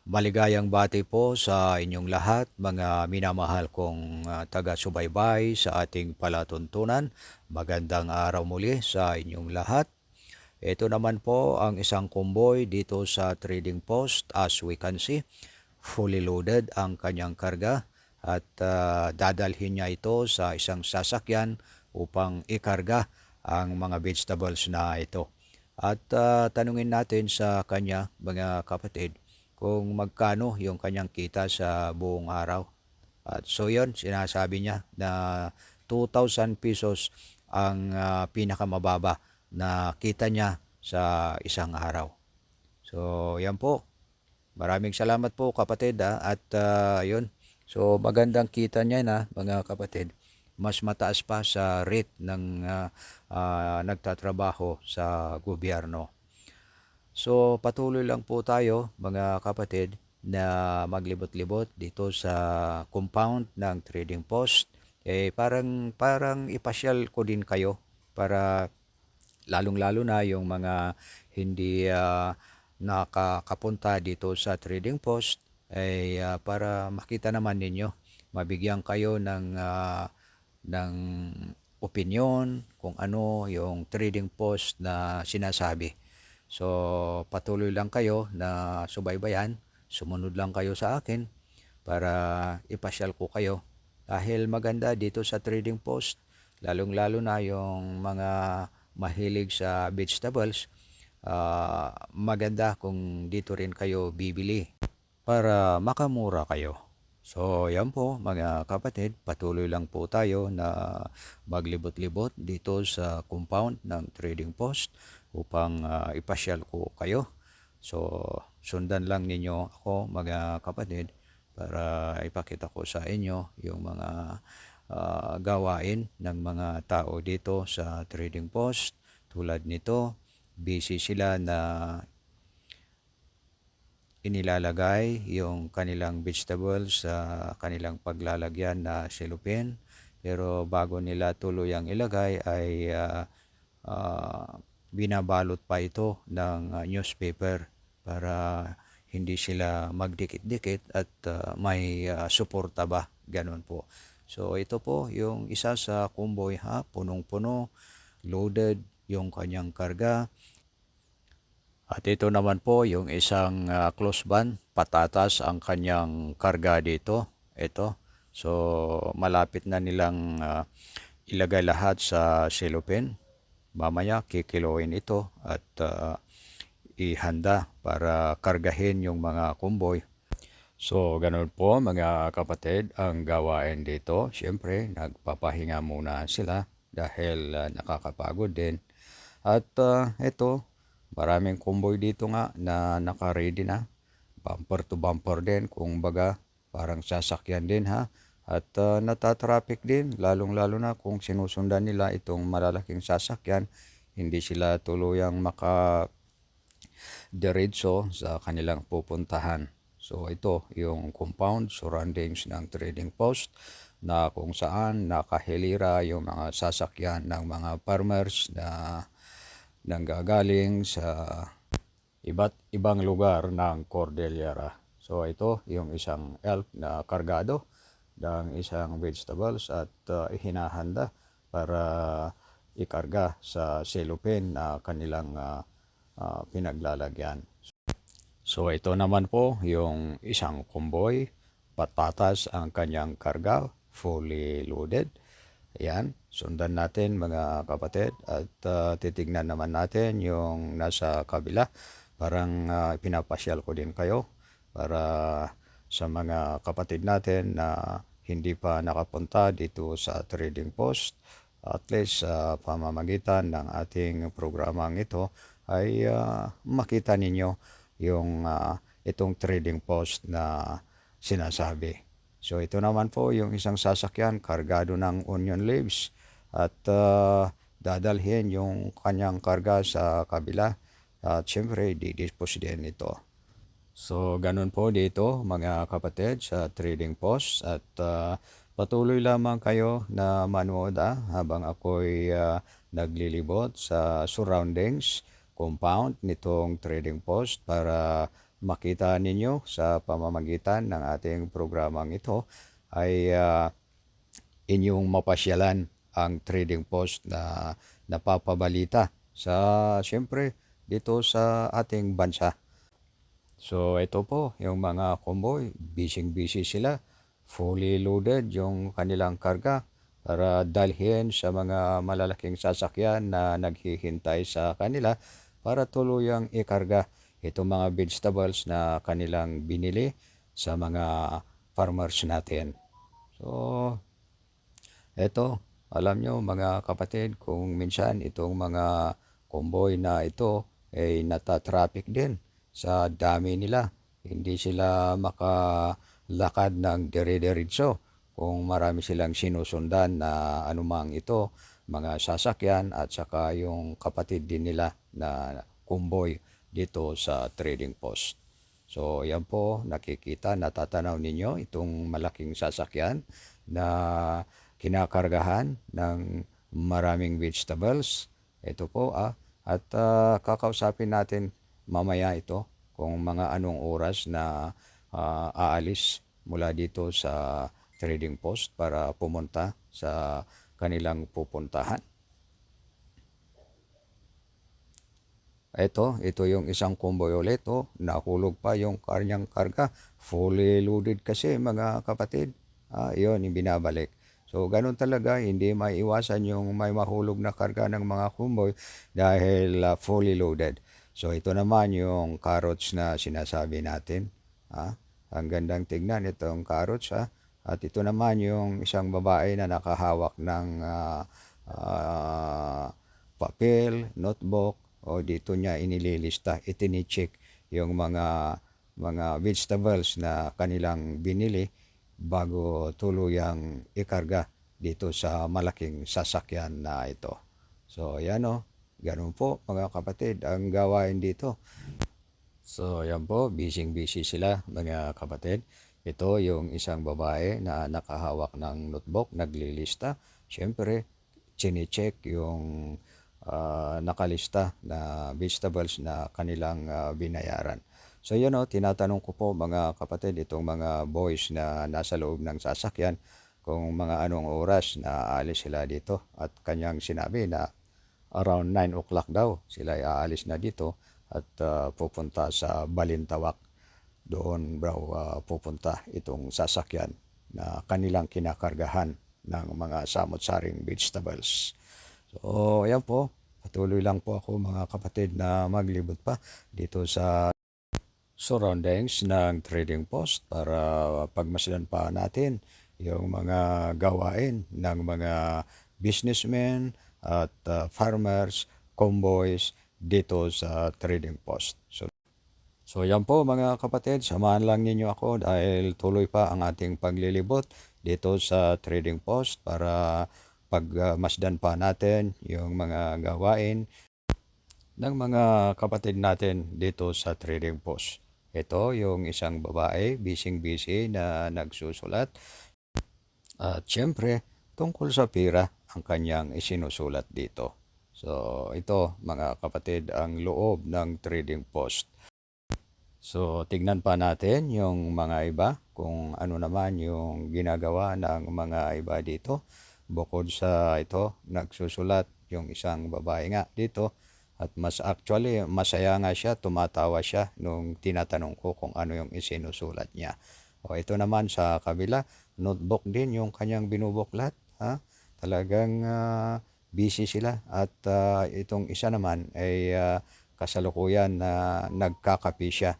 Maligayang bati po sa inyong lahat, mga minamahal kong taga-subaybay sa ating palatuntunan. Magandang araw muli sa inyong lahat. Ito naman po ang isang kumboy dito sa Trading Post. As we can see, fully loaded ang kanyang karga at dadalhin niya ito sa isang sasakyan upang ikarga ang mga vegetables na ito. At tanungin natin sa kanya, mga kapatid, kung magkano yung kanyang kita sa buong araw. At so yun, sinasabi niya na 2,000 pesos ang pinakamababa na kita niya sa isang araw. So yan po. Maraming salamat po kapatid at yun. So magandang kita niya na mga kapatid. Mas mataas pa sa rate ng nagtatrabaho sa gobyerno. So patuloy lang po tayo mga kapatid na maglibot-libot dito sa compound ng Trading Post. Parang ipasyal ko din kayo para lalong-lalo na yung mga hindi nakakapunta dito sa Trading Post para makita naman ninyo, mabigyan kayo ng opinion kung ano yung Trading Post na sinasabi. So, patuloy lang kayo na subaybayan, sumunod lang kayo sa akin para ipasyal ko kayo. Dahil maganda dito sa Trading Post, lalong-lalo na yung mga mahilig sa vegetables, maganda kung dito rin kayo bibili para makamura kayo. So, yan po mga kapatid, patuloy lang po tayo na maglibot-libot dito sa compound ng Trading Post upang ipasyal ko kayo. So, sundan lang ninyo ako mga kapatid para ipakita ko sa inyo yung mga gawain ng mga tao dito sa Trading Post. Tulad nito, busy sila na inilalagay yung kanilang vegetables sa kanilang paglalagyan na cellophane. Pero bago nila tuluyang ilagay ay binabalot pa ito ng newspaper para hindi sila magdikit-dikit at may suporta ba, ganun po. So ito po yung isa sa kumboy punong-puno, loaded yung kanyang karga. At ito naman po yung isang close van, patatas ang kanyang karga dito. Ito. So malapit na nilang ilagay lahat sa cellophane. Mamaya kikiluin ito at ihanda para kargahin yung mga kumboy. So ganun po mga kapatid ang gawain dito. Siyempre nagpapahinga muna sila dahil nakakapagod din. At ito, maraming convoy dito nga na naka-ready na. Bumper to bumper din, kung baga, parang sasakyan din At natatraffic din, lalong-lalo na kung sinusundan nila itong malalaking sasakyan, hindi sila tuluyang maka-diretso sa kanilang pupuntahan. So ito yung compound surroundings ng Trading Post na kung saan nakahilira yung mga sasakyan ng mga farmers na nanggagaling sa iba't ibang lugar ng Cordillera. So ito yung isang elk na kargado ng isang vegetables at ihinahanda para ikarga sa cellophane na kanilang pinaglalagyan. So ito naman po yung isang convoy, patatas ang kanyang karga, fully loaded. Ayan, sundan natin mga kapatid at titignan naman natin yung nasa kabila. Parang pinapasyal ko din kayo para sa mga kapatid natin na hindi pa nakapunta dito sa Trading Post. At least sa pamamagitan ng ating programang ito ay makita ninyo yung itong Trading Post na sinasabi. So ito naman po yung isang sasakyan kargado ng onion leaves at dadalhin yung kanyang karga sa kabila at syempre didispose din ito. So ganun po dito mga kapatid sa Trading Post at patuloy lamang kayo na manood habang ako'y naglilibot sa surroundings compound nitong Trading Post para makita ninyo sa pamamagitan ng ating programang ito ay inyong mapasyalan ang trading post na napapabalita sa siyempre dito sa ating bansa. So ito po yung mga convoy, busy-busy sila, fully loaded yung kanilang karga para dalhin sa mga malalaking sasakyan na naghihintay sa kanila para tuluyang ikarga itong mga vegetables na kanilang binili sa mga farmers natin. So eto, alam nyo mga kapatid, kung minsan itong mga convoy na ito ay nata-traffic din sa dami nila. Hindi sila makalakad ng dire-diretso kung marami silang sinusundan na anumang ito, mga sasakyan at saka yung kapatid din nila na convoy dito sa trading post. So yan po, nakikita, natatanaw ninyo itong malaking sasakyan na kinakargahan ng maraming vegetables. Ito po at kakausapin natin mamaya ito kung mga anong oras na aalis mula dito sa trading post para pumunta sa kanilang pupuntahan. Ito yung isang convoy ulit. Nahulog pa yung kanyang karga. Fully loaded kasi mga kapatid. Yun, yung binabalik. So, ganun talaga, hindi maiwasan yung may mahulog na karga ng mga convoy dahil fully loaded. So, ito naman yung carrots na sinasabi natin. Ang gandang tignan itong carrots. At ito naman yung isang babae na nakahawak ng papel, notebook, o dito niya inililista, itinicheck yung mga vegetables na kanilang binili bago tuluyang ikarga dito sa malaking sasakyan na ito. So yan ganun po mga kapatid ang gawain dito. So yan po, busy-busy sila mga kapatid. Ito yung isang babae na nakahawak ng notebook, naglilista. Siyempre, chine-check yung nakalista na vegetables na kanilang binayaran. So yun tinatanong ko po mga kapatid, itong mga boys na nasa loob ng sasakyan kung mga anong oras na aalis sila dito. At kanyang sinabi na around 9 o'clock daw sila ay aalis na dito at pupunta sa Balintawak. Doon daw pupunta itong sasakyan na kanilang kinakargahan ng mga samot-saring vegetables. So, ayan po. Patuloy lang po ako mga kapatid na maglibot pa dito sa surroundings ng trading post para pagmasdan pa natin yung mga gawain ng mga businessmen at farmers, convoys dito sa trading post. So yan po mga kapatid, samahan lang ninyo ako dahil tuloy pa ang ating paglilibot dito sa trading post para pagmasdan pa natin yung mga gawain ng mga kapatid natin dito sa trading post. Ito yung isang babae, busy-busy na nagsusulat. At syempre, tungkol sa pira ang kanyang isinusulat dito. So ito mga kapatid ang loob ng trading post. So tignan pa natin yung mga iba kung ano naman yung ginagawa ng mga iba dito. Bukod sa ito, nagsusulat yung isang babae nga dito. At actually, masaya nga siya, tumatawa siya nung tinatanong ko kung ano yung isinusulat niya. O ito naman sa kabila, notebook din yung kanyang binubuklat. Talagang busy sila. At itong isa naman ay kasalukuyan na nagkakape siya.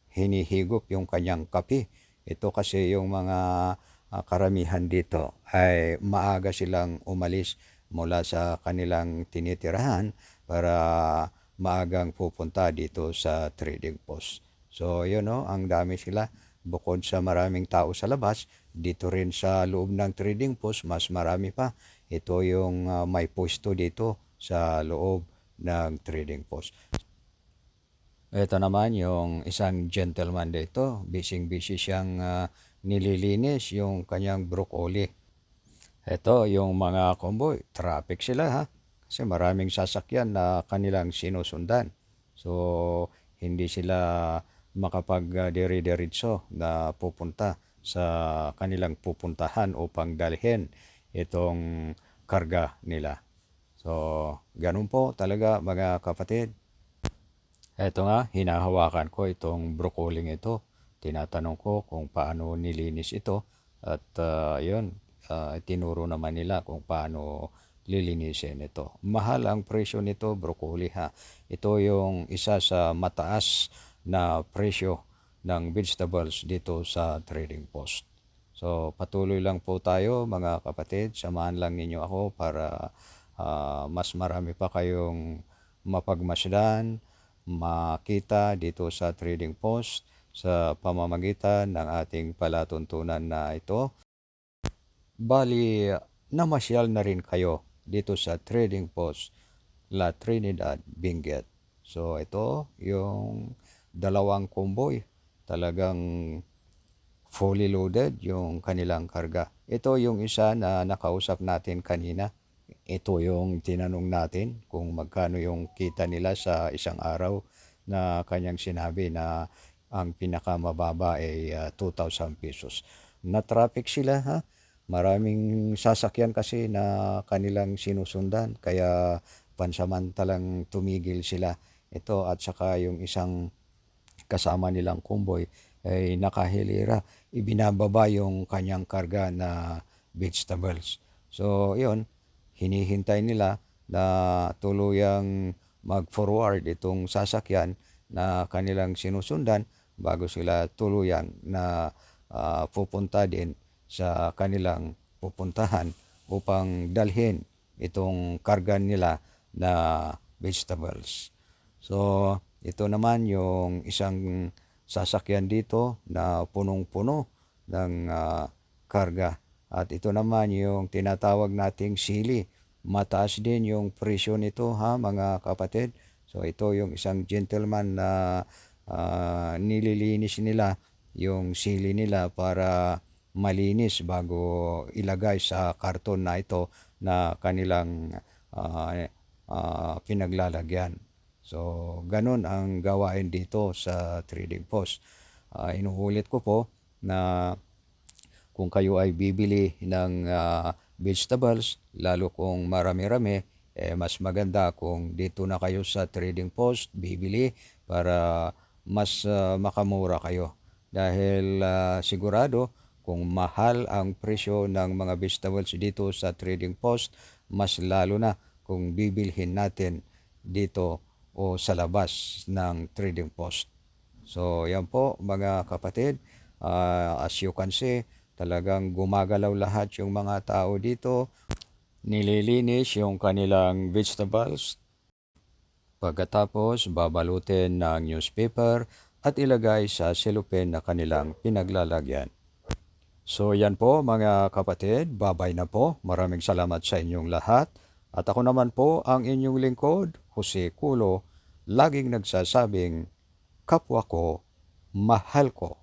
Hinihigop yung kanyang kape. Ito kasi yung mga karamihan dito ay maaga silang umalis mula sa kanilang tinitirahan para maagang pupunta dito sa trading post. So yun ang dami sila. Bukod sa maraming tao sa labas, dito rin sa loob ng trading post, mas marami pa. Ito yung may pwesto dito sa loob ng trading post. Ito naman yung isang gentleman dito, busy-busy siyang nililinis yung kanyang broccoli. Ito yung mga convoy, traffic sila kasi maraming sasakyan na kanilang sinusundan. So, hindi sila makapag-dire-diretso na pupunta sa kanilang pupuntahan upang dalhin itong karga nila. So, ganun po talaga mga kapatid. Eto nga, hinahawakan ko itong broccoli ito. Tinatanong ko kung paano nilinis ito at yun, tinuro naman nila kung paano lilinisin ito. Mahal ang presyo nito, broccoli ha. Ito yung isa sa mataas na presyo ng vegetables dito sa Trading Post. So patuloy lang po tayo mga kapatid, samahan lang ninyo ako para mas marami pa kayong mapagmasdan, makita dito sa Trading Post sa pamamagitan ng ating palatuntunan na ito. Bali, namasyal na rin kayo dito sa Trading Post La Trinidad, Benguet. So ito yung dalawang convoy. Talagang fully loaded yung kanilang karga. Ito yung isa na nakausap natin kanina. Ito yung tinanong natin kung magkano yung kita nila sa isang araw na kanyang sinabi na ang pinakamababa ay 2,000 pesos. Na-traffic sila ha. Maraming sasakyan kasi na kanilang sinusundan kaya pansamantalang tumigil sila. Ito at saka yung isang kasama nilang convoy ay nakahilera. Ibinababa yung kanyang karga na vegetables. So, yun, hinihintay nila na tuluyang mag-forward itong sasakyan na kanilang sinusundan bago sila tuluyan na pupunta din sa kanilang pupuntahan upang dalhin itong karga nila na vegetables. So, ito naman yung isang sasakyan dito na punong-puno ng karga. At ito naman yung tinatawag nating sili. Mataas din yung presyo nito ha mga kapatid. So ito yung isang gentleman na nililinis nila yung sili nila para malinis bago ilagay sa karton na ito na kanilang pinaglalagyan. So, ganun ang gawain dito sa Trading Post. Inuulit ko po na kung kayo ay bibili ng vegetables, lalo kung marami-rami, mas maganda kung dito na kayo sa Trading Post bibili para mas makamura kayo. Dahil sigurado kung mahal ang presyo ng mga vegetables dito sa Trading Post, mas lalo na kung bibilhin natin dito o sa labas ng Trading Post. So, yan po mga kapatid. As you can see, talagang gumagalaw lahat yung mga tao dito. Nililinis yung kanilang vegetables. Pagkatapos, babalutin ng newspaper at ilagay sa cellophane na kanilang pinaglalagyan. So yan po mga kapatid, babay na po. Maraming salamat sa inyong lahat. At ako naman po ang inyong lingkod, Jose Culo, laging nagsasabing, kapwa ko, mahal ko.